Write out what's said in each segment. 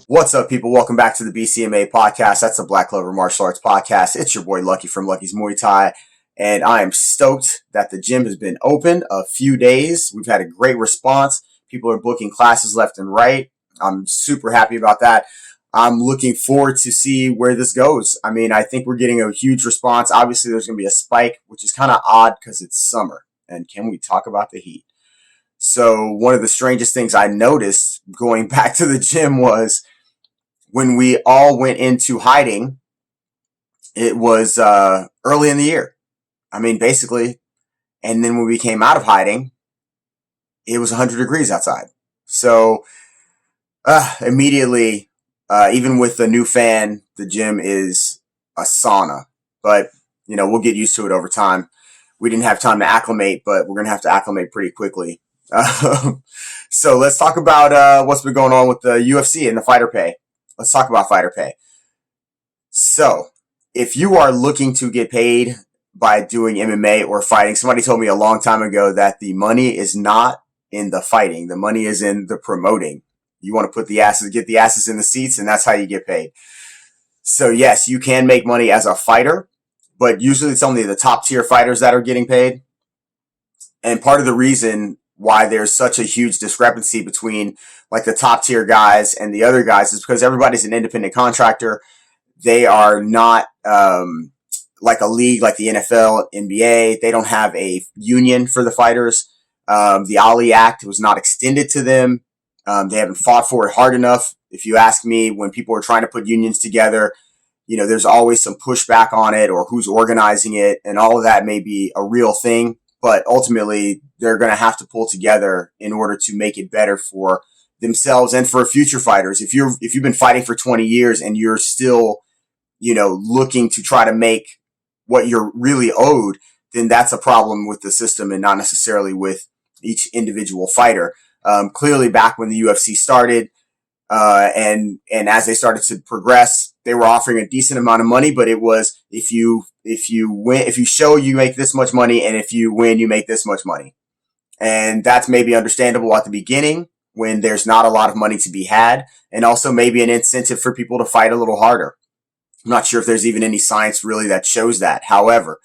What's up, people? Welcome back to the BCMA podcast. That's the Black Clover Martial Arts podcast. It's your boy Lucky from Lucky's Muay Thai, and I am stoked that the gym has been open a few days. We've had a great response. People are booking classes left and right. I'm super happy about that. I'm looking forward to see where this goes. I mean, I think we're getting a huge response. Obviously, there's going to be a spike, which is kind of odd because it's summer. And can we talk about the heat? So one of the strangest things I noticed going back to the gym was when we all went into hiding, it was early in the year. I mean, basically. And then when we came out of hiding, it was 100 degrees outside. So immediately, even with the new fan, the gym is a sauna. But, we'll get used to it over time. We didn't have time to acclimate, but we're going to have to acclimate pretty quickly. So let's talk about what's been going on with the UFC and the fighter pay. Let's talk about fighter pay. So, if you are looking to get paid by doing MMA or fighting, somebody told me a long time ago that the money is not in the fighting. The money is in the promoting. You want to get the asses in the seats, and that's how you get paid. So, yes, you can make money as a fighter, but usually it's only the top tier fighters that are getting paid. And part of the reason why there's such a huge discrepancy between like the top tier guys and the other guys is because everybody's an independent contractor. They are not like a league like the NFL, NBA. They don't have a union for the fighters. The Ali Act was not extended to them. They haven't fought for it hard enough. If you ask me, when people are trying to put unions together, there's always some pushback on it or who's organizing it, and all of that may be a real thing. But ultimately, they're going to have to pull together in order to make it better for themselves and for future fighters. If you've been fighting for 20 years and you're still, looking to try to make what you're really owed, then that's a problem with the system and not necessarily with each individual fighter. Clearly, back when the UFC started, and as they started to progress, they were offering a decent amount of money, but it was if you show, you make this much money, and if you win, you make this much money. And that's maybe understandable at the beginning when there's not a lot of money to be had, and also maybe an incentive for people to fight a little harder. I'm not sure if there's even any science really that shows that. However,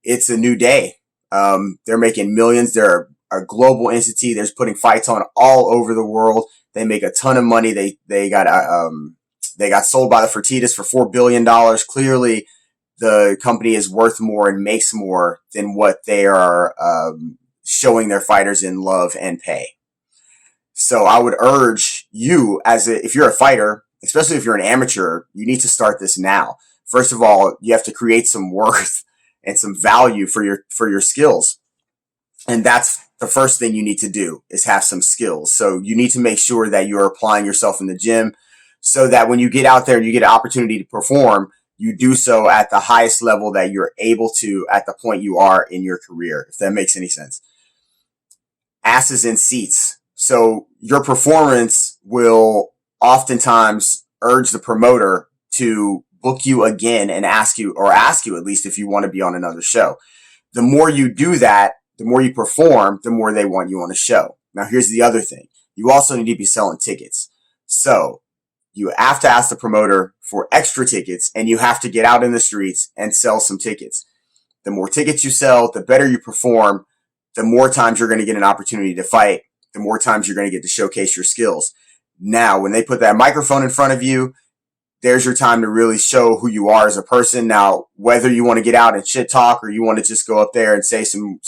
it's a new day. They're making millions. They're a global entity. They're putting fights on all over the world. They make a ton of money. They got sold by the Fertitas for $4 billion. Clearly, the company is worth more and makes more than what they are showing their fighters in love and pay. So I would urge you, if you're a fighter, especially if you're an amateur, you need to start this now. First of all, you have to create some worth and some value for your skills. And that's the first thing you need to do, is have some skills. So you need to make sure that you're applying yourself in the gym so that when you get out there and you get an opportunity to perform, you do so at the highest level that you're able to at the point you are in your career, if that makes any sense. Asses in seats. So your performance will oftentimes urge the promoter to book you again and ask you at least if you want to be on another show. The more you do that, the more you perform, the more they want you on a show. Now, here's the other thing. You also need to be selling tickets. So you have to ask the promoter for extra tickets, and you have to get out in the streets and sell some tickets. The more tickets you sell, the better you perform, the more times you're going to get an opportunity to fight, the more times you're going to get to showcase your skills. Now, when they put that microphone in front of you, there's your time to really show who you are as a person. Now, whether you want to get out and shit talk or you want to just go up there and say some,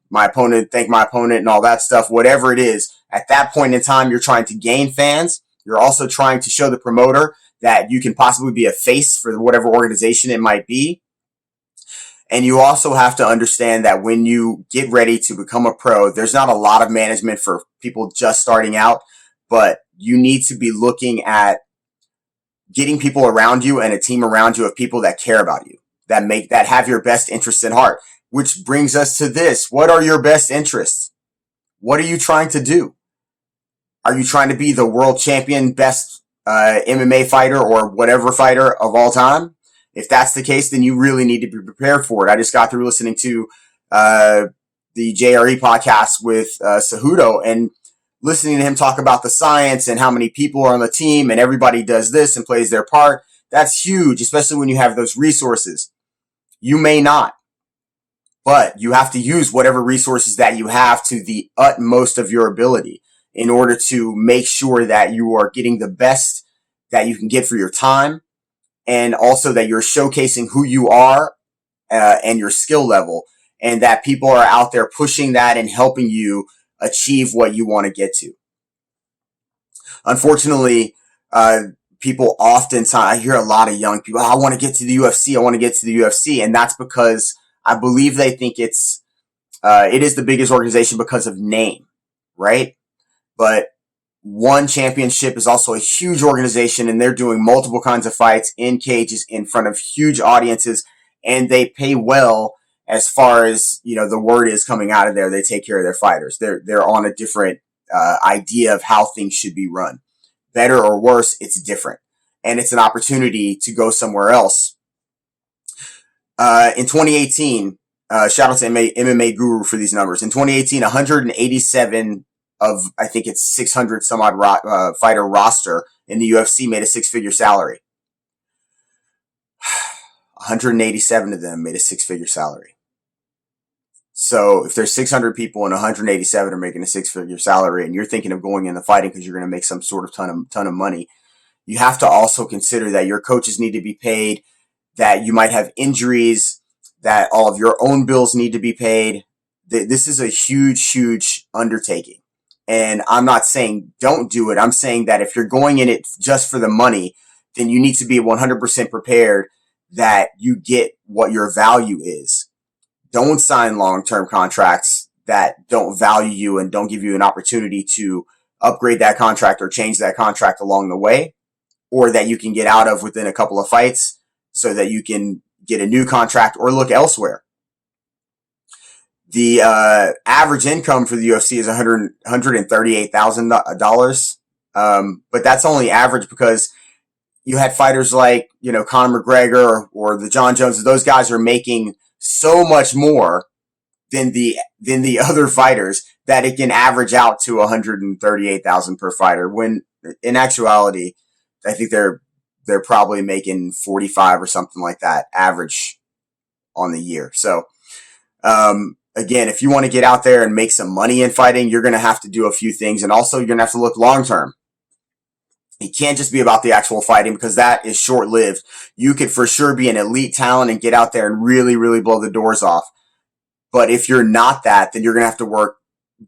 my opponent, thank my opponent and all that stuff, whatever it is, at that point in time, you're trying to gain fans. You're also trying to show the promoter that you can possibly be a face for whatever organization it might be. And you also have to understand that when you get ready to become a pro, there's not a lot of management for people just starting out, but you need to be looking at getting people around you and a team around you of people that care about you, that have your best interests in heart, which brings us to this. What are your best interests? What are you trying to do? Are you trying to be the world champion, best MMA fighter or whatever fighter of all time? If that's the case, then you really need to be prepared for it. I just got through listening to the JRE podcast with Cejudo, and listening to him talk about the science and how many people are on the team and everybody does this and plays their part, that's huge, especially when you have those resources. You may not, but you have to use whatever resources that you have to the utmost of your ability in order to make sure that you are getting the best that you can get for your time, and also that you're showcasing who you are and your skill level, and that people are out there pushing that and helping you achieve what you want to get to. Unfortunately, people oftentimes, I hear a lot of young people, I want to get to the UFC, I want to get to the UFC. And that's because I believe they think it is the biggest organization because of name, right? But one championship is also a huge organization, and they're doing multiple kinds of fights in cages in front of huge audiences, and they pay well as far as, the word is coming out of there. They take care of their fighters. They're on a different idea of how things should be run. Better or worse, it's different. And it's an opportunity to go somewhere else. In 2018, shout out to MMA Guru for these numbers. In 2018, 187 of, I think it's 600 some odd fighter roster in the UFC made a six-figure salary. 187 of them made a six-figure salary. So if there's 600 people and 187 are making a six-figure salary, and you're thinking of going into fighting because you're going to make some sort of ton of money, you have to also consider that your coaches need to be paid, that you might have injuries, that all of your own bills need to be paid. This is a huge undertaking. And I'm not saying don't do it. I'm saying that if you're going in it just for the money, then you need to be 100% prepared that you get what your value is. Don't sign long-term contracts that don't value you and don't give you an opportunity to upgrade that contract or change that contract along the way, or that you can get out of within a couple of fights so that you can get a new contract or look elsewhere. The average income for the UFC is $138,000. But that's only average because you had fighters like, Conor McGregor or the John Joneses. Those guys are making so much more than the other fighters that it can average out to $138,000 per fighter. When in actuality, I think they're probably making 45 or something like that average on the year. So, again, if you want to get out there and make some money in fighting, you're going to have to do a few things. And also you're going to have to look long term. It can't just be about the actual fighting, because that is short lived. You could for sure be an elite talent and get out there and really blow the doors off. But if you're not that, then you're going to have to work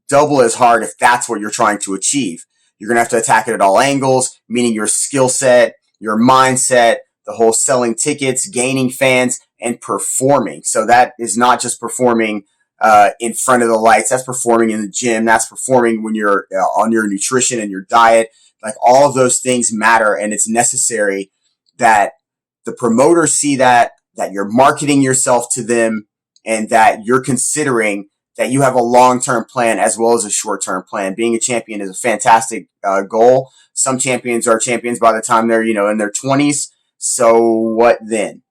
double as hard if that's what you're trying to achieve. You're going to have to attack it at all angles, meaning your skill set, your mindset, the whole selling tickets, gaining fans, and performing. So that is not just performing in front of the lights. That's performing in the gym. That's performing when you're on your nutrition and your diet. Like, all of those things matter, and it's necessary that the promoters see that you're marketing yourself to them, and that you're considering that you have a long-term plan as well as a short-term plan. Being a champion is a fantastic goal. Some champions are champions by the time they're, in their 20s. So what then?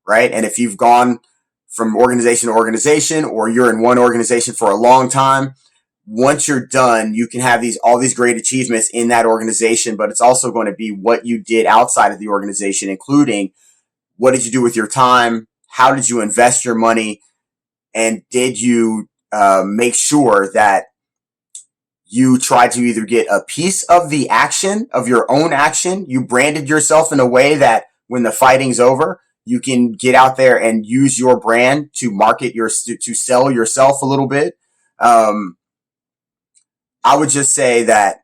Right? And if you've gone from organization to organization, or you're in one organization for a long time, once you're done, you can have all these great achievements in that organization, but it's also going to be what you did outside of the organization, including what did you do with your time? How did you invest your money? And did you make sure that you tried to either get a piece of the action, of your own action? You branded yourself in a way that when the fighting's over, you can get out there and use your brand to market to sell yourself a little bit. I would just say that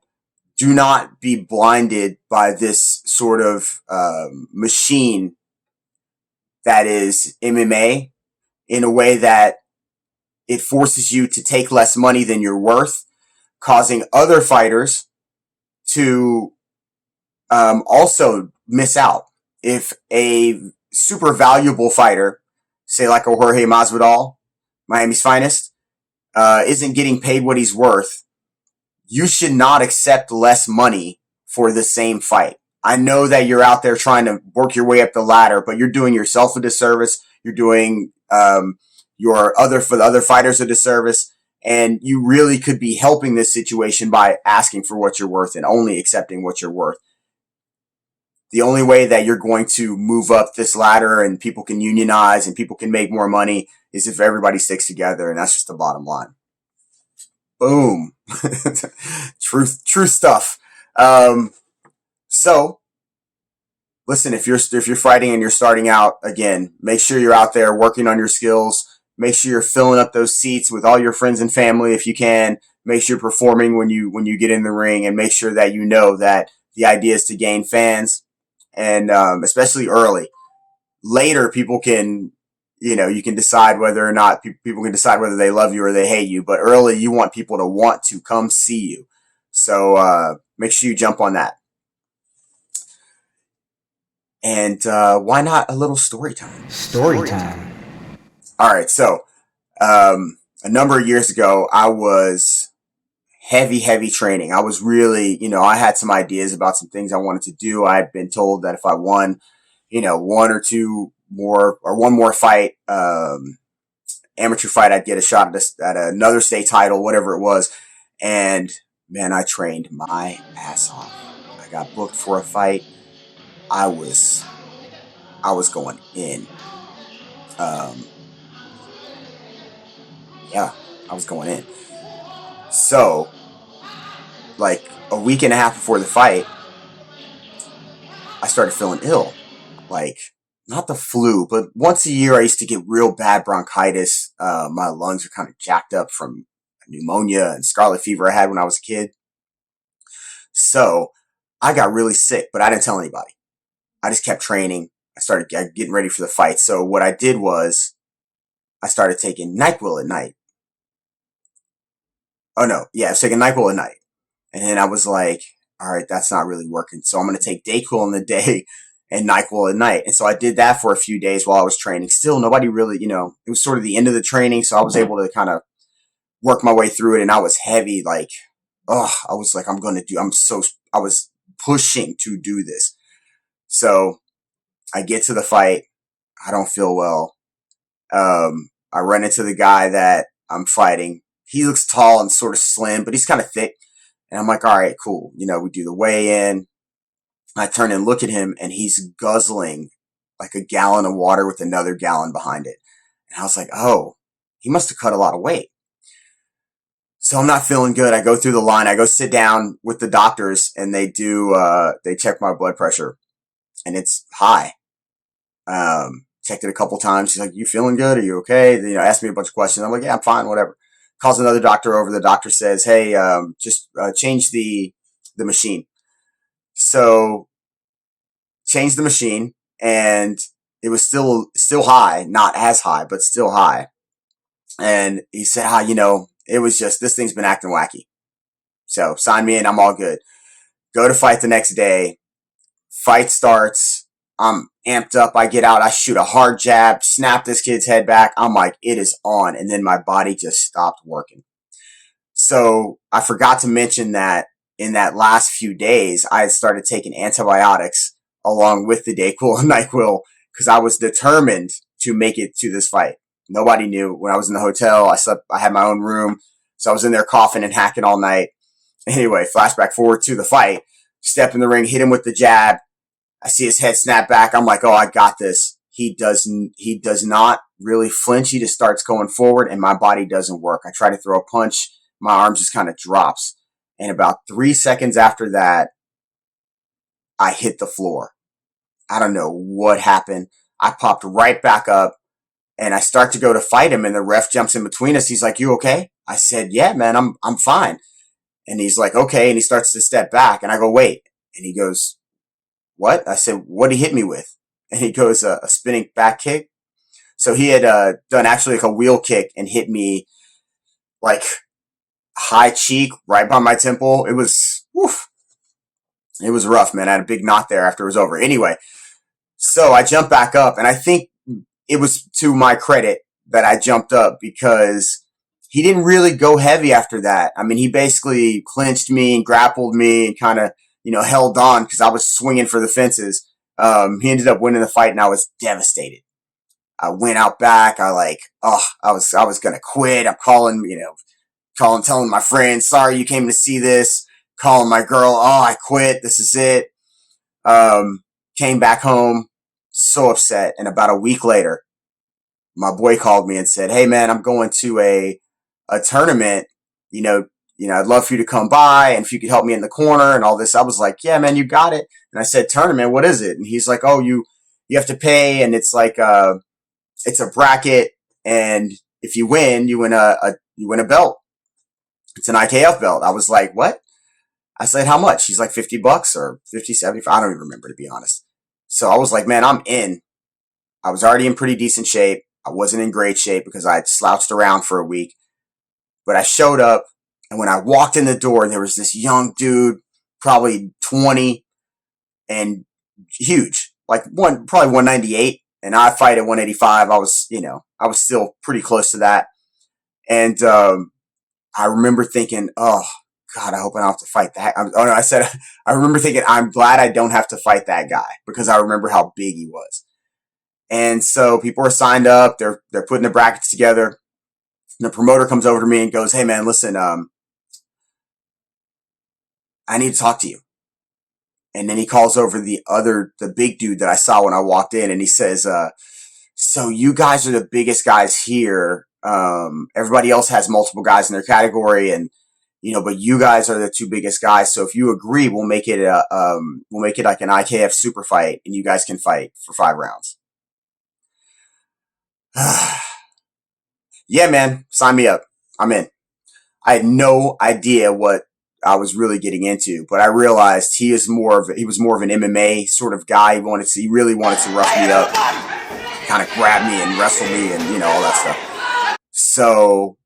do not be blinded by this sort of machine that is MMA, in a way that it forces you to take less money than you're worth, causing other fighters to also miss out. If a super valuable fighter, say like a Jorge Masvidal, Miami's finest, isn't getting paid what he's worth, you should not accept less money for the same fight. I know that you're out there trying to work your way up the ladder, but you're doing yourself a disservice. You're doing for the other fighters a disservice, And you really could be helping this situation by asking for what you're worth and only accepting what you're worth. The only way that you're going to move up this ladder and people can unionize and people can make more money is if everybody sticks together. And that's just the bottom line. Boom. Truth stuff. So listen, if you're fighting and you're starting out, again, make sure you're out there working on your skills. Make sure you're filling up those seats with all your friends and family if you can. Make sure you're performing when you get in the ring, and make sure that you know that the idea is to gain fans, and especially early. Later, people can, you can decide whether or not people can decide whether they love you or they hate you. But early, you want people to want to come see you. So make sure you jump on that. And why not a little story time? Story time. All right. So a number of years ago, I was heavy training. I was really, I had some ideas about some things I wanted to do. I had been told that if I won, one or two more or one more fight, amateur fight, I'd get a shot at another state title, whatever it was. And man, I trained my ass off. I got booked for a fight. I was going in. Yeah, I was going in. So, like a week and a half before the fight, I started feeling ill. Like, not the flu, but once a year I used to get real bad bronchitis. My lungs are kind of jacked up from pneumonia and scarlet fever I had when I was a kid. So, I got really sick, but I didn't tell anybody. I just kept training. I started getting ready for the fight. So, what I did was I started taking NyQuil at night. Oh, no. Yeah, I was taking NyQuil at night. And then I was like, all right, that's not really working. So I'm going to take Dayquil in the day and NyQuil at night. And so I did that for a few days while I was training. Still, nobody really, it was sort of the end of the training. So I was able to kind of work my way through it. And I was heavy. Like, I was like, I was pushing to do this. So I get to the fight. I don't feel well. I run into the guy that I'm fighting. He looks tall and sort of slim, but he's kind of thick. And I'm like, all right, cool. We do the weigh in. I turn and look at him, and he's guzzling like a gallon of water with another gallon behind it. And I was like, oh, he must have cut a lot of weight. So I'm not feeling good. I go through the line. I go sit down with the doctors, and they check my blood pressure, and it's high. Checked it a couple times. She's like, you feeling good? Are you okay? Asked me a bunch of questions. I'm like, yeah, I'm fine, whatever. Calls another doctor over. The doctor says, hey, just change the machine. So changed the machine, and it was still high, not as high, but still high. And he said, it was just, this thing's been acting wacky. So sign me in. I'm all good. Go to fight the next day. Fight starts. I'm amped up. I get out. I shoot a hard jab, snap this kid's head back. I'm like, it is on. And then my body just stopped working. So I forgot to mention that in that last few days, I had started taking antibiotics along with the Dayquil and NyQuil because I was determined to make it to this fight. Nobody knew. When I was in the hotel, I had my own room. So I was in there coughing and hacking all night. Anyway, flashback forward to the fight. Step in the ring, hit him with the jab. I see his head snap back. I'm like, oh, I got this. He does not really flinch. He just starts going forward, and my body doesn't work. I try to throw a punch. My arm just kind of drops. And about 3 seconds after that, I hit the floor. I don't know what happened. I popped right back up, and I start to go to fight him, and the ref jumps in between us. He's like, you okay? I said, yeah, man, I'm fine. And he's like, okay. And he starts to step back, and I go, wait. And he goes, what? I said, what did he hit me with? And he goes, a spinning back kick. So he had done actually like a wheel kick and hit me like high cheek right by my temple. It was, woof. It was rough, man. I had a big knot there after it was over. Anyway, so I jumped back up, and I think it was to my credit that I jumped up because he didn't really go heavy after that. I mean, he basically clinched me and grappled me and kind of, held on because I was swinging for the fences. He ended up winning the fight, and I was devastated. I went out back. I was going to quit. I'm calling, telling my friends, sorry you came to see this. Calling my girl, oh, I quit. This is it. Came back home, so upset. And about a week later, my boy called me and said, "Hey man, I'm going to a tournament. You know, I'd love for you to come by and if you could help me in the corner and all this." I was like, "Yeah, man, you got it." And I said, "Tournament, what is it?" And he's like, "Oh, you have to pay, and it's like it's a bracket, and if you win, you win a belt. It's an IKF belt." I was like, "What?" I said, "How much?" He's like, $50 or 50, 70. I don't even remember, to be honest. So I was like, "Man, I'm in." I was already in pretty decent shape. I wasn't in great shape because I had slouched around for a week, but I showed up. And when I walked in the door, there was this young dude, probably 20 and huge, like probably 198. And I fight at 185. I was still pretty close to that. And I remember thinking, oh, God, I hope I don't have to fight that. Oh, no, I said, I remember thinking, I'm glad I don't have to fight that guy because I remember how big he was. And so people are signed up. They're putting the brackets together. And the promoter comes over to me and goes, "Hey man, listen, I need to talk to you." And then he calls over the big dude that I saw when I walked in, and he says, "So you guys are the biggest guys here. Everybody else has multiple guys in their category, and but you guys are the two biggest guys. So if you agree, we'll make it like an IKF super fight, and you guys can fight for 5 rounds." Yeah, man, sign me up. I'm in. I had no idea what I was really getting into, but I realized he was more of an MMA sort of guy. He really wanted to rough me up, kind of grab me and wrestle me, and all that stuff. So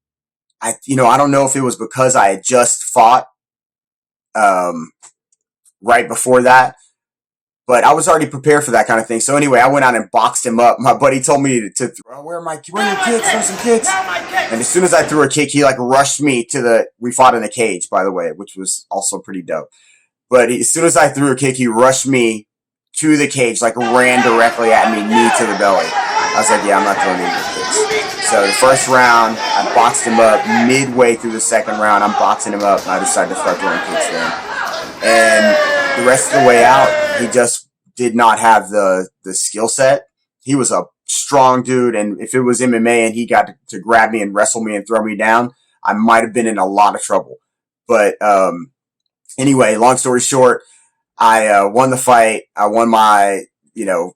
I don't know if it was because I had just fought um, right before that, but I was already prepared for that kind of thing. So anyway, I went out and boxed him up. My buddy told me to where your kicks, throw some kicks. And as soon as I threw a kick, he like rushed me we fought in a cage, by the way, which was also pretty dope. But as soon as I threw a kick, he rushed me to the cage, like ran directly at me, knee to the belly. I was like, yeah, I'm not throwing any kicks. So the first round, I boxed him up. Midway through the second round, I'm boxing him up, and I decided to start throwing kicks then. And the rest of the way out, he just did not have the skill set. He was a strong dude, and if it was MMA and he got to grab me and wrestle me and throw me down, I might have been in a lot of trouble. But anyway, long story short, I won the fight. I won my,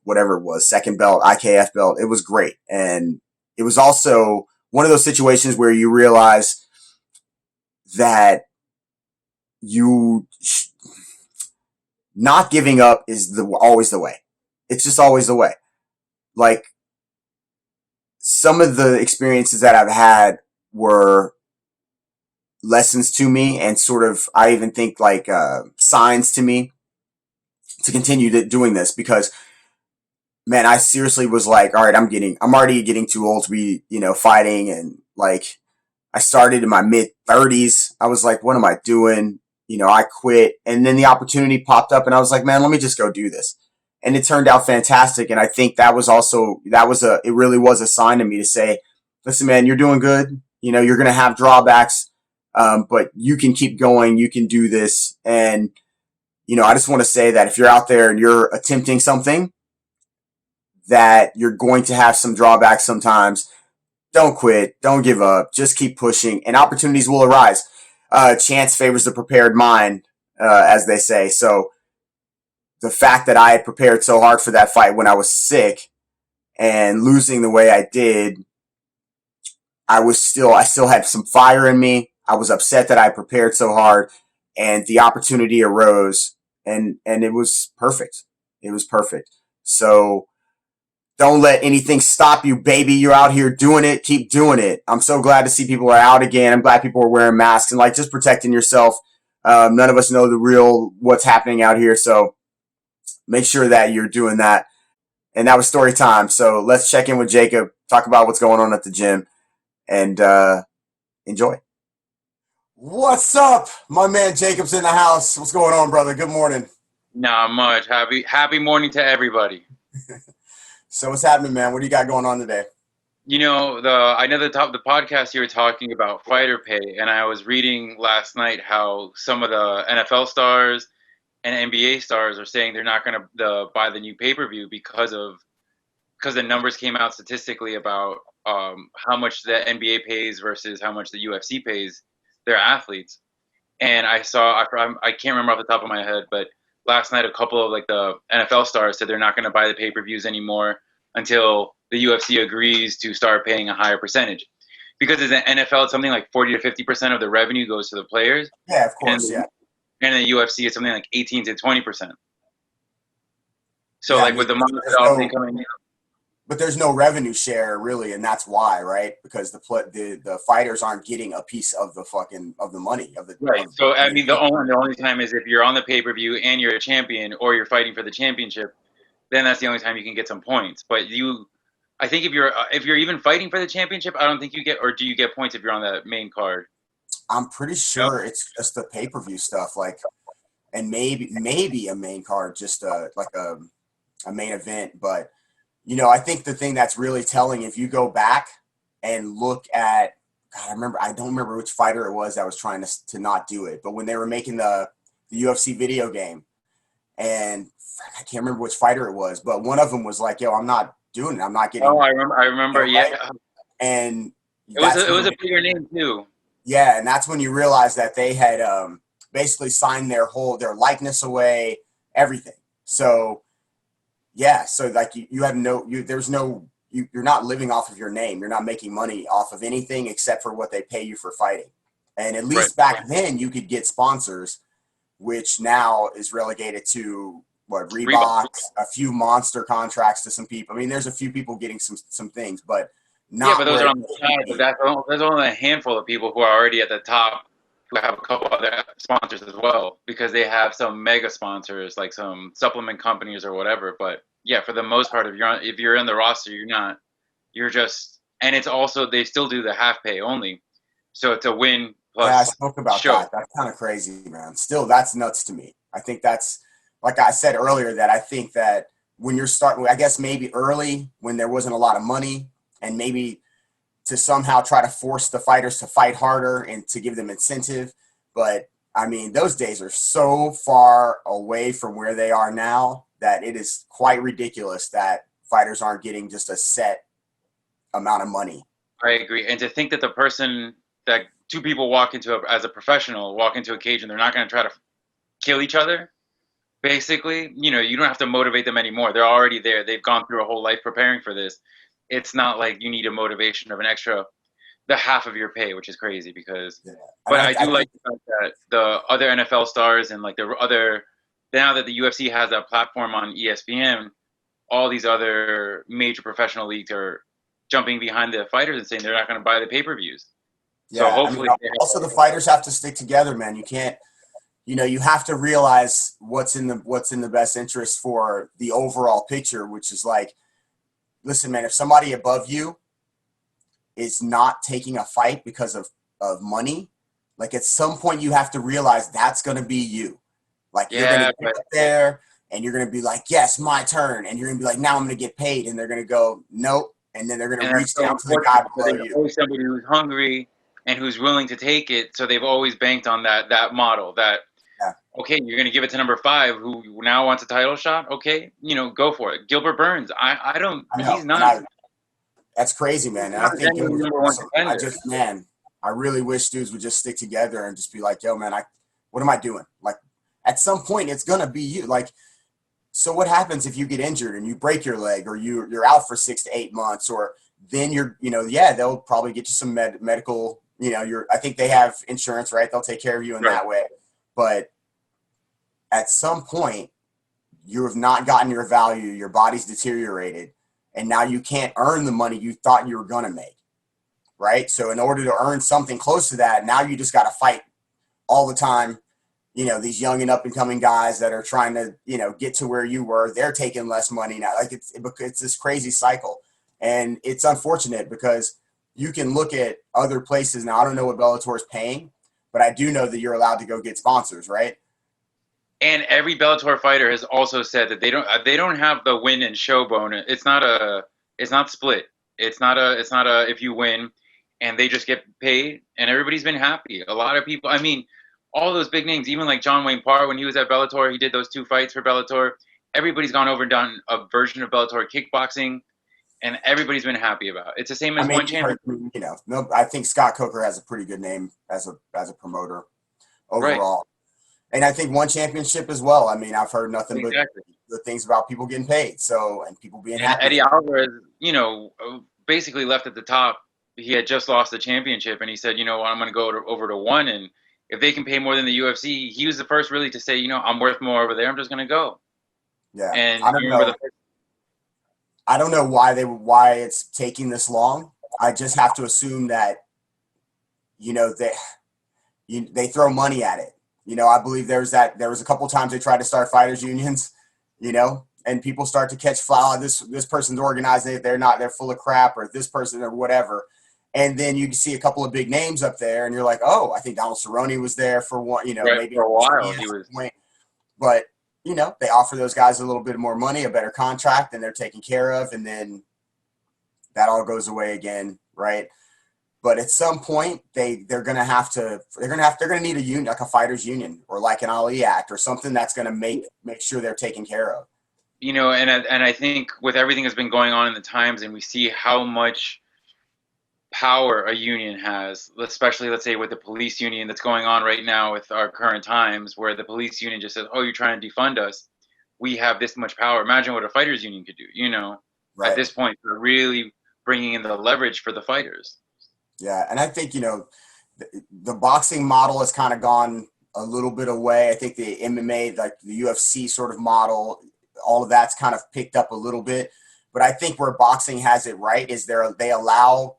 whatever it was, second belt, IKF belt. It was great. And it was also one of those situations where you realize that not giving up is always the way. It's just always the way. Like some of the experiences that I've had were lessons to me and sort of, I even think like signs to me to continue doing this because man, I seriously was like, all right, I'm already getting too old to be, fighting. And like, I started in my mid 30s. I was like, what am I doing? I quit. And then the opportunity popped up and I was like, man, let me just go do this. And it turned out fantastic. And I think it really was a sign to me to say, listen, man, you're doing good. You're going to have drawbacks. But you can keep going. You can do this. And, I just want to say that if you're out there and you're attempting something, that you're going to have some drawbacks sometimes. Don't quit. Don't give up. Just keep pushing, and opportunities will arise. Chance favors the prepared mind, as they say. So the fact that I had prepared so hard for that fight when I was sick and losing the way I did, I still had some fire in me. I was upset that I prepared so hard, and the opportunity arose, and it was perfect. It was perfect. So don't let anything stop you, baby. You're out here doing it. Keep doing it. I'm so glad to see people are out again. I'm glad people are wearing masks and like just protecting yourself. None of us know what's happening out here. So make sure that you're doing that. And that was story time. So let's check in with Jacob, talk about what's going on at the gym, and enjoy. What's up? My man Jacob's in the house. What's going on, brother? Good morning. Not much. Happy morning to everybody. So what's happening, man? What do you got going on today? I know the podcast you were talking about fighter pay, and I was reading last night how some of the NFL stars and NBA stars are saying they're not going to buy the new pay-per-view because the numbers came out statistically about how much the NBA pays versus how much the UFC pays their athletes. And I can't remember off the top of my head, but last night a couple of like the NFL stars said they're not going to buy the pay-per-views anymore until the UFC agrees to start paying a higher percentage. Because in the NFL, it's something like 40 to 50% of the revenue goes to the players, Yeah, of and course. Yeah. in the UFC, it's something like 18 to 20%. So Yeah. I like mean, with the money there's all no, coming in, but there's no revenue share really, and that's why, right? Because the fighters aren't getting a piece of the fucking of the money of the right? of So I the mean, the only time is if you're on the pay per view and you're a champion or you're fighting for the championship, then that's the only time you can get some points. But I think if you're even fighting for the championship, I don't think you get, or do you get points if you're on the main card? I'm pretty You know? sure it's just the pay per view stuff, like, and maybe a main card, just a main event. But I think the thing that's really telling, if you go back and look at, God, I don't remember which fighter it was that was trying to not do it, but when they were making the UFC video game, and I can't remember which fighter it was, but one of them was like, "Yo, I'm not doing it. I'm not Oh, getting, I remember. I remember. right." Yeah, And it was a, that's it was when, a bigger name too. yeah, and that's when you realize that they had basically signed their likeness away, everything. So yeah, so like you have no you there's no you're not living off of your name. You're not making money off of anything except for what they pay you for fighting. And at Right. least back then you could get sponsors, which now is relegated to what, Reebok. Reebok, a few monster contracts to some people. I mean, there's a few people getting some things, but Yeah, but not those where are it on the used to side. But be. there's only a handful of people who are already at the top who have a couple other sponsors as well because they have some mega sponsors like some supplement companies or whatever. But yeah, for the most part, if you're in the roster, you're not. You're just, and it's also they still do the half pay only, so it's a win Yeah, I plus spoke about show. that. That's kind of crazy, man. Still, that's nuts to me. I think that's, like I said earlier, that I think that when you're starting, I guess maybe early when there wasn't a lot of money, and maybe to somehow try to force the fighters to fight harder and to give them incentive. But I mean, those days are so far away from where they are now that it is quite ridiculous that fighters aren't getting just a set amount of money. I agree, and to think that the person that two people as a professional walk into a cage and they're not going to try to kill each other. Basically, you don't have to motivate them anymore. They're already there. They've gone through a whole life preparing for this. It's not like you need a motivation of an extra the half of your pay, which is crazy because. Yeah. And But I, I I do like think, the fact that the other NFL stars and like the other now that the UFC has that platform on ESPN, all these other major professional leagues are jumping behind the fighters and saying they're not going to buy the pay-per-views. So yeah, I mean, hopefully they also the fighters have to stick together, man. You can't, you have to realize what's in the best interest for the overall picture, which is like, listen, man, if somebody above you is not taking a fight because of money, like at some point you have to realize that's going to be you. Like you're going to yeah, get but up there and you're going to be like, yes, my turn. And you're going to be like, now I'm going to get paid. And they're going to go, nope. And then they're going to and that's reach so down to the guy unfortunate because below there's you. always somebody who's hungry and who's willing to take it. So they've always banked on that model that Yeah, okay, you're going to give it to number five who now wants a title shot. Okay, go for it. Gilbert Burns, I don't. I He's know. And not. that's crazy, He's man. And I not a think genuine Gilbert's number one awesome. I contender. just, man, I really wish dudes would just stick together and just be like, yo, man, what am I doing? Like at some point it's going to be you. Like, so what happens if you get injured and you break your leg, or you're out for 6 to 8 months, or then yeah, they'll probably get you some medical, I think they have insurance, right? They'll take care of you in Right. that way. But at some point you have not gotten your value, your body's deteriorated, and now you can't earn the money you thought you were going to make. Right. So in order to earn something close to that, now you just got to fight all the time. These young and up and coming guys that are trying to, get to where you were, they're taking less money now. Like it's this crazy cycle. And it's unfortunate because you can look at other places. Now, I don't know what Bellator is paying, but I do know that you're allowed to go get sponsors, right? And every Bellator fighter has also said that they don't have the win and show bonus. It's not split. It's not a if you win, and they just get paid, and everybody's been happy. A lot of people. I mean, all those big names, even like John Wayne Parr when he was at Bellator, he did those 2 fights for Bellator. Everybody's gone over and done a version of Bellator kickboxing, and everybody's been happy about it. It's the same I as mean, one champion, no, I think Scott Coker has a pretty good name as a promoter right? overall, and I think one championship as well. I mean, I've heard nothing but Exactly. the things about people getting paid, so and people being And happy Eddie there. Alvarez, basically left at the top. He had just lost the championship, and he said, I'm going to go over to one, and if they can pay more than the UFC, he was the first really to say, I'm worth more over there. I'm just going to go. Yeah, And I I don't remember know. I don't know why it's taking this long. I just have to assume that you know they they throw money at it. I believe there was a couple times they tried to start fighters unions, and people start to catch fly. This person's organizing it. They're full of crap, or this person or whatever. And then you see a couple of big names up there, and you're like, oh, I think Donald Cerrone was there for one. right, Maybe for a while he he at some was. point, but they offer those guys a little bit more money, a better contract, and they're taken care of, and then that all goes away again, right? But at some point, they're gonna need a union, like a fighters union, or like an Ali Act, or something that's gonna make sure they're taken care of. And I think with everything that's been going on in the times, and we see how much power a union has, especially let's say with the police union that's going on right now with our current times, where the police union just says, "Oh, you're trying to defund us. We have this much power." Imagine what a fighters union could do. At Right. this point, they're really bringing in the leverage for the fighters. Yeah, and I think the boxing model has kind of gone a little bit away. I think the MMA, like the UFC sort of model, all of that's kind of picked up a little bit. But I think where boxing has it right is they allow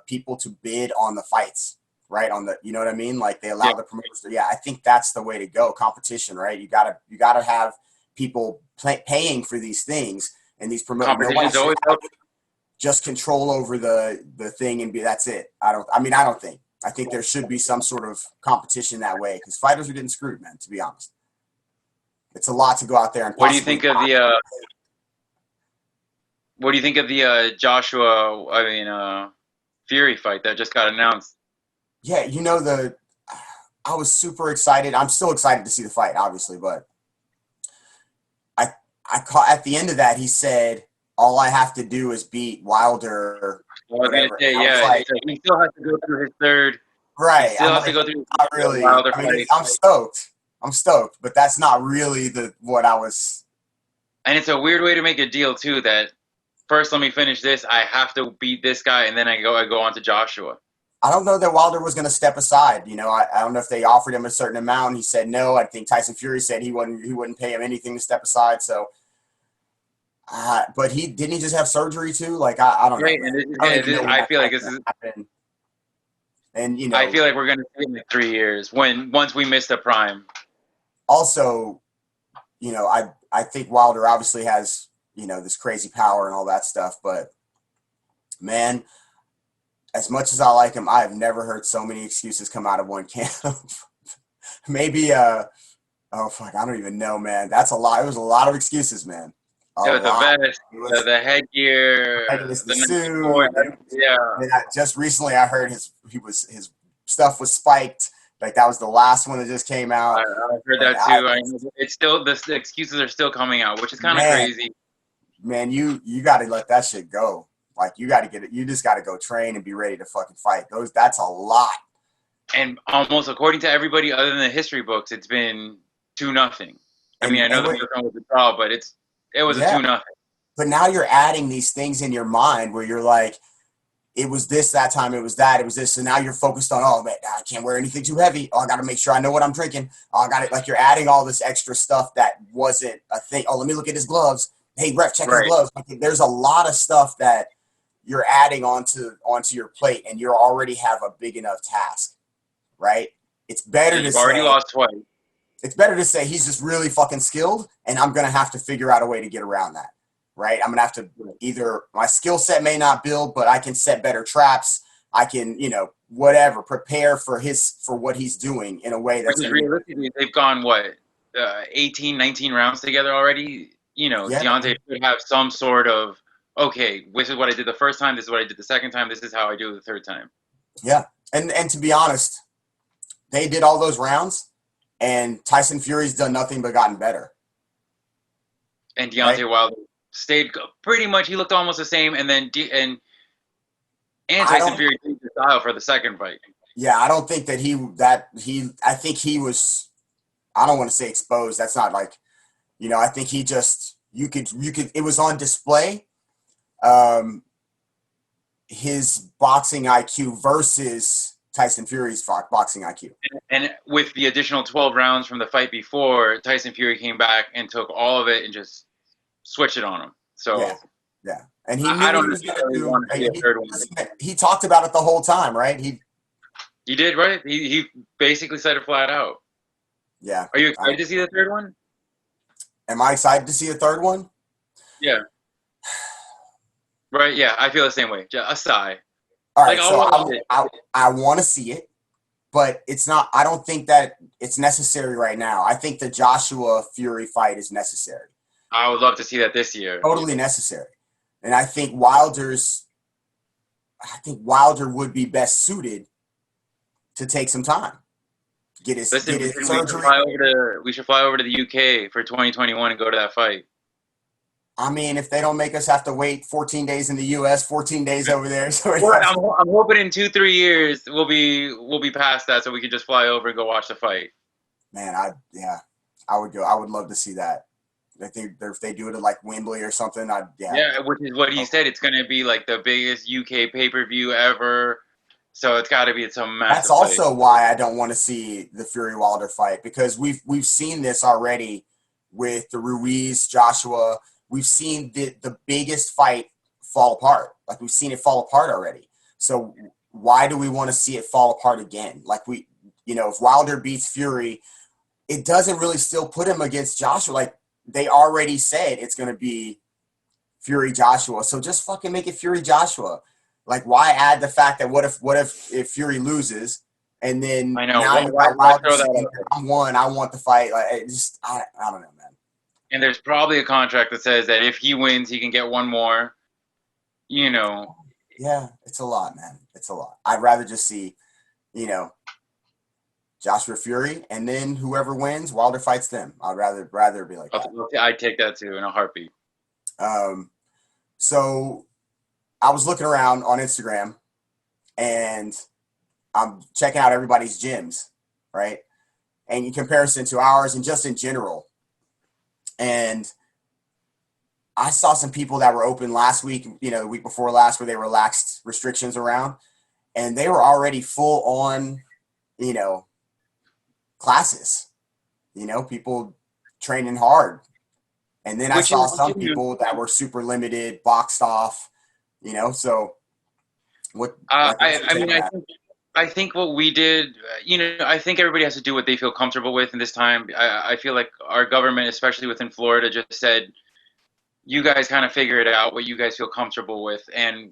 people to bid on the fights, right? On the, you know what I mean? Like they Yeah, allow the promoters to, yeah, I think that's the way to go. Competition, right? You gotta have people paying for these things, and these competition nobody is should always have help. just control over the thing and be that's it. I don't think. I think there should be some sort of competition that way because fighters are getting screwed, man. To be honest, it's a lot to go out there and What do you possibly think of not. the Joshua? I mean, Fury fight that just got announced? Yeah, I was super excited. I'm still excited to see the fight, obviously, but I I caught at the end of that he said all I have to do is beat Wilder, I was gonna whatever. say, And I was yeah. like, So he still has to go through his third. He right. still I'm has to like, go through not the really. Wilder I mean, fight. I'm stoked. I'm stoked, but that's not really the what I was. And it's a weird way to make a deal too. That first, let me finish this. I have to beat this guy, and then I go on to Joshua. I don't know that Wilder was going to step aside. I don't know if they offered him a certain amount. And he said no. I think Tyson Fury said he wouldn't pay him anything to step aside. So, but he didn't he just have surgery too? Like I don't know, Right, man. and this is I don't gonna. even know when I that feel like fight's this going to is. happen. And I feel like we're gonna see it in like 3 years once we miss the prime. also, I think Wilder obviously has this crazy power and all that stuff. But man, as much as I like him, I have never heard so many excuses come out of one camp. Maybe oh fuck, I don't even know, man. That's a lot. It was a lot of excuses, man. A Yeah, with the lot. vest, It was the right, it headgear, was the the 94. suit. Yeah, And just recently I heard his stuff was spiked. Like that was the last one that just came I out. heard And that too. It's still the excuses are still coming out, which is kind of man, crazy. man, you got to let that shit go. Like you got to get it. You just got to go train and be ready to fucking fight. That's a lot. And almost according to everybody other than the history books, it's been 2-0. I mean, I know And the wait, first one was a draw, but it was a yeah. 2-0. But now you're adding these things in your mind where you're like, it was this that time, it was that, it was this. So now you're focused on, oh man, I can't wear anything too heavy. Oh, I got to make sure I know what I'm drinking. Oh, I got it. Like you're adding all this extra stuff that wasn't a thing. Oh, let me look at his gloves. Hey, ref, check his Right. gloves. Like, there's a lot of stuff that you're adding onto your plate, and you already have a big enough task, right? It's better to You've already say lost twice. he's just really fucking skilled, and I'm gonna have to figure out a way to get around that, right? I'm gonna have to either my skill set may not build, but I can set better traps. I can, whatever, prepare for what he's doing in a way that's Because gonna be realistically, they've gone, what, 18, 19 rounds together already? yeah, Deontay should have some sort of okay, this is what I did the first time, this is what I did the second time, this is how I do it the third time. Yeah, and to be honest, they did all those rounds, and Tyson Fury's done nothing but gotten better. And Right? Deontay Wilder stayed pretty much. He looked almost the same, and then and I Tyson don't. Fury changed his style for the second fight. Yeah, I don't think that he. I think he was. I don't want to say exposed. That's not like, I think he just you could. It was on display. Um, his boxing IQ versus Tyson Fury's boxing IQ. And with the additional 12 rounds from the fight before, Tyson Fury came back and took all of it and just switched it on him. Yeah, So yeah, and he knew I what don't he was going to necessarily do. want to see a third one. He talked about it the whole time, right? He did, right? He basically said it flat out. Yeah. Are you excited to see the third one? Am I excited to see a third one? Yeah. Right. Yeah, I feel the same way. Just a sigh. All Like right, I'll so watch it. I want to see it, but it's not. I don't think that it's necessary right now. I think the Joshua Fury fight is necessary, I would love to see that this year. totally necessary, and I think Wilder would be best suited to take some time, Listen, get his we should surgery. fly over to the UK for 2021 and go to that fight. I mean, if they don't make us have to wait 14 days in the U.S., 14 days over there, so Well, I'm hoping in 2-3 years we'll be past that, so we can just fly over and go watch the fight. man, I would go. I would love to see that. I think if they do it at like Wembley or something, Yeah, which is what he said. It's going to be like the biggest UK pay-per-view ever. So it's got to be some massive. That's also why I don't want to see the Fury Wilder fight, because we've seen this already with the Ruiz Joshua. We've seen the biggest fight fall apart. Like, we've seen it fall apart already. So why do we want to see it fall apart again? Like, if Wilder beats Fury, it doesn't really still put him against Joshua. Like, they already said it's going to be Fury Joshua. So just fucking make it Fury Joshua. Like, why add the fact that what if Fury loses, and then I know. now you got Why Wilder throw that saying, out? I want the fight. Like, I don't know, man. And there's probably a contract that says that if he wins, he can get one more. Yeah, it's a lot, man. It's a lot. I'd rather just see, Joshua Fury, and then whoever wins, Wilder fights them. I'd rather be like that. I'd take that too in a heartbeat. So I was looking around on Instagram, and I'm checking out everybody's gyms, right? And in comparison to ours, and just in general. And I saw some people that were open last week, the week before last, where they relaxed restrictions around, and they were already full on, classes, people training hard. And then I saw some people that were super limited, boxed off, so what? I think what we did, I think everybody has to do what they feel comfortable with in this time. I feel like our government, especially within Florida, just said, you guys kind of figure it out what you guys feel comfortable with. And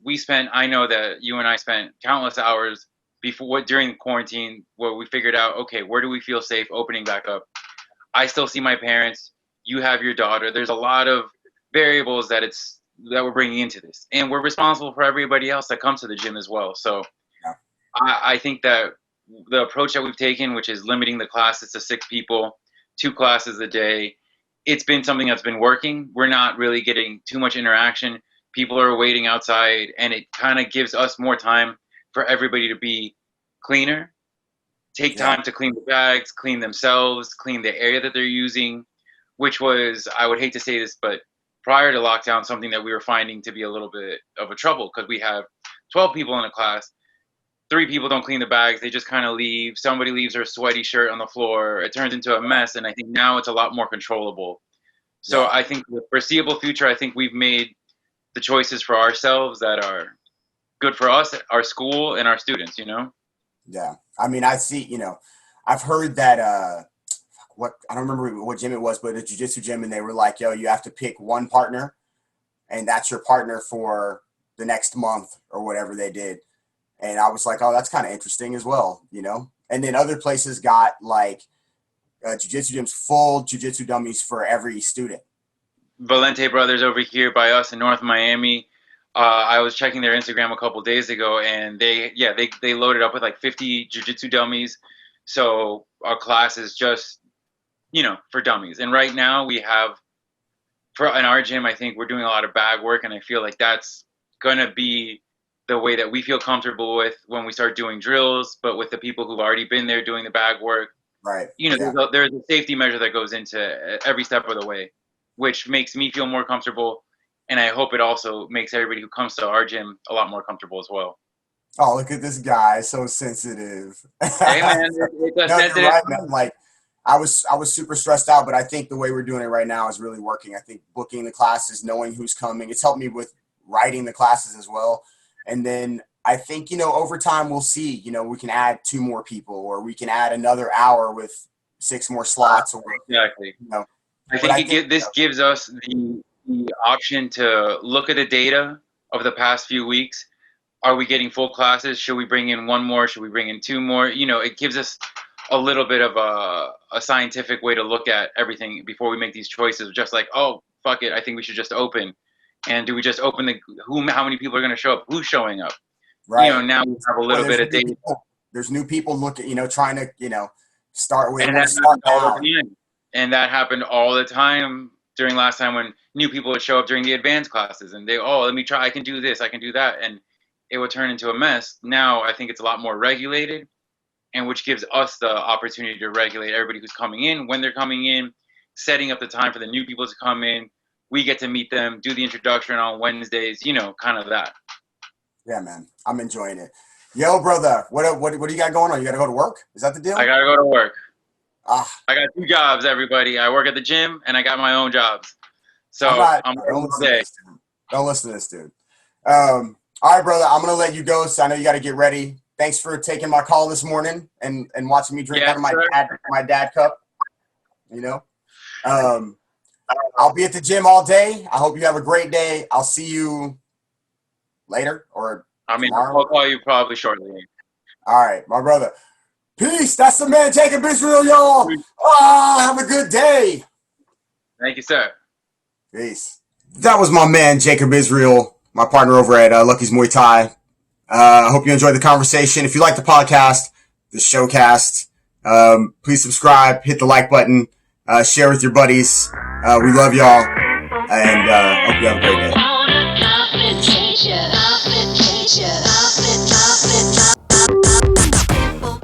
I know that you and I spent countless hours during quarantine where we figured out, okay, where do we feel safe opening back up? I still see my parents. You have your daughter. There's a lot of variables that we're bringing into this, and we're responsible for everybody else that comes to the gym as well. So yeah. I think that the approach that we've taken, which is limiting the classes to 6 people, 2 classes a day, it's been something that's been working. We're not really getting too much interaction. People are waiting outside, and it kind of gives us more time for everybody to be cleaner, take time to clean the bags, clean themselves, clean the area that they're using, which was, I would hate to say this, but prior to lockdown, something that we were finding to be a little bit of a trouble, because we have 12 people in a class. 3 people don't clean the bags. They just kind of leave. Somebody leaves their sweaty shirt on the floor. It turns into a mess, and I think now it's a lot more controllable. So I think the foreseeable future, I think we've made the choices for ourselves that are good for us, our school, and our students, Yeah. I mean, I see, I've heard that, I don't remember what gym it was, but a jiu-jitsu gym, and they were like, yo, you have to pick one partner, and that's your partner for the next month or whatever they did. And I was like, oh, that's kind of interesting as well, And then other places got like jiu-jitsu gyms, full jiu-jitsu dummies for every student. Valente Brothers over here by us in North Miami, I was checking their Instagram a couple days ago, and they loaded up with like 50 jiu-jitsu dummies. So our class is just, for dummies. And right now we have, in our gym, I think we're doing a lot of bag work, and I feel like that's gonna be the way that we feel comfortable with when we start doing drills. But with the people who've already been there doing the bag work, Right. Yeah. there's a safety measure that goes into every step of the way, which makes me feel more comfortable, and I hope it also makes everybody who comes to our gym a lot more comfortable as well. Oh, look at this guy, so sensitive. Hey man, it's a No, you're sensitive right, man. time. Like I was super stressed out, but I think the way we're doing it right now is really working. I think booking the classes, knowing who's coming, it's helped me with writing the classes as well. And then I think, over time we'll see, we can add 2 more people, or we can add another hour with 6 more slots, or Exactly. I but I think think, this gives us the option to look at the data of the past few weeks. Are we getting full classes? Should we bring in 1 more? Should we bring in 2 more? It gives us a little bit of a scientific way to look at everything before we make these choices. Just like, oh, fuck it, I think we should just open. And do we just open how many people are going to show up? Who's showing up? right. Now we have a little bit of data. There's new people looking, trying to, start with, And want that to start happened all now. the time. And that happened all the time during last time when new people would show up during the advanced classes, and let me try, I can do this, I can do that. And it would turn into a mess. Now I think it's a lot more regulated, and which gives us the opportunity to regulate everybody who's coming in, when they're coming in, setting up the time for the new people to come in. We get to meet them, do the introduction on Wednesdays, kind of that. Yeah, man, I'm enjoying it. Yo, brother, what do you got going on? You got to go to work? Is that the deal? I got to go to work. Ah, I got 2 jobs, everybody. I work at the gym, and I got my own jobs. So I'm don't working all listen to day. this dude. Don't listen to this dude. All right, brother, I'm gonna let you go. So I know you got to get ready. Thanks for taking my call this morning and watching me drink out of my dad cup. I'll be at the gym all day. I hope you have a great day. I'll see you later or tomorrow. I'll call you probably shortly. All right, my brother. Peace. That's the man, Jacob Israel, y'all. Have a good day. Thank you, sir. Peace. That was my man, Jacob Israel, my partner over at Lucky's Muay Thai. I hope you enjoyed the conversation. If you like the podcast, the showcast, please subscribe, hit the like button, share with your buddies. We love y'all, and hope you have a great day.